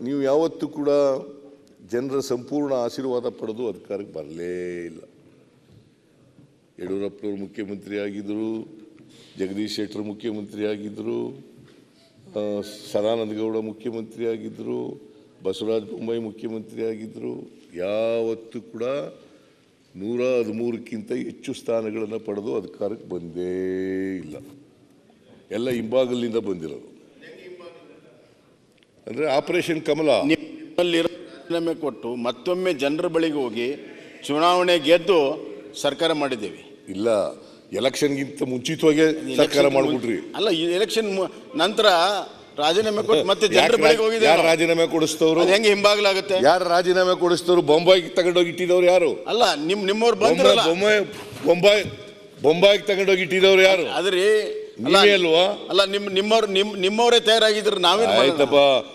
ನೀವು ಯಾವತ್ತೂ ಕೂಡ ಜನರ ಸಂಪೂರ್ಣ ಆಶೀರ್ವಾದ ಪಡೆದು ಅಧಿಕಾರಕ್ಕೆ ಬರಲೇ ಇಲ್ಲ. ಯಡಿಯೂರಪ್ಪನವರು ಮುಖ್ಯಮಂತ್ರಿ ಆಗಿದ್ದರು, ಜಗದೀಶ್ ಶೆಟ್ಟರ್ ಮುಖ್ಯಮಂತ್ರಿ ಆಗಿದ್ದರು, ಸದಾನಂದ ಗೌಡ ಮುಖ್ಯಮಂತ್ರಿ ಆಗಿದ್ದರು, ಬಸವರಾಜ ಬೊಮ್ಮಾಯಿ ಮುಖ್ಯಮಂತ್ರಿ ಆಗಿದ್ದರು. ಯಾವತ್ತೂ ಕೂಡ 113ಕ್ಕಿಂತ ಹೆಚ್ಚು ಸ್ಥಾನಗಳನ್ನು ಪಡೆದು ಅಧಿಕಾರಕ್ಕೆ ಬಂದೇ ಇಲ್ಲ. ಎಲ್ಲ ಹಿಂಬಾಗಲಿನಿಂದ ಬಂದಿರೋದು. ಅಂದರೆ ಆಪರೇಷನ್ ಕಮಲ ರಾಜೀನಾಮೆ ಕೊಟ್ಟು ಮತ್ತೊಮ್ಮೆ ಜನರ ಬಳಿಗೆ ಹೋಗಿ ಚುನಾವಣೆ ಗೆದ್ದು ಸರ್ಕಾರ ಮಾಡಿದ್ದೇವೆ. ಇಲ್ಲ, ಎಲೆಕ್ಷನ್ಗಿಂತ ಮುಂಚಿತವಾಗಿ ಸರ್ಕಾರ ಮಾಡಿಬಿಟ್ರಿ. ಅಲ್ಲ, ಎಲೆಕ್ಷನ್ ನಂತರ ರಾಜೀನಾಮೆ ಕೊಟ್ಟು ಮತ್ತೆ ಜನರ ಬಳಿಗೆ ಹೋಗಿದೆ. ಯಾರು ರಾಜೀನಾಮೆ ಕೊಡಿಸ್ತವ್ರು? ಹೆಂಗೆ ಹಿಂಬಾಗಲಾಗುತ್ತೆ? ಯಾರು ರಾಜೀನಾಮೆ ಕೊಡಿಸ್ತವ್ರು? ಬೊಂಬಾಯಿಗೆ ತಗೊಂಡೋಗಿ ಇಟ್ಟಿದವ್ರು ಯಾರು? ಅಲ್ಲ, ನಿಮ್ಮವ್ರು ಬಂದ್ರಲ್ಲ. ಬೊಂಬಾಯಿಗೆ ತಗೊಂಡೋಗಿ ಇಟ್ಟಿದವ್ರು ಯಾರು? ಅದ್ರಿ ನೀವೇ ಅಲ್ವಾ? ಅಲ್ಲ, ನಿಮ್ಮವರೇ ತಯಾರಾಗಿದ್ರು. ನಾವೇನು ಆಯ್ತಪ್ಪ.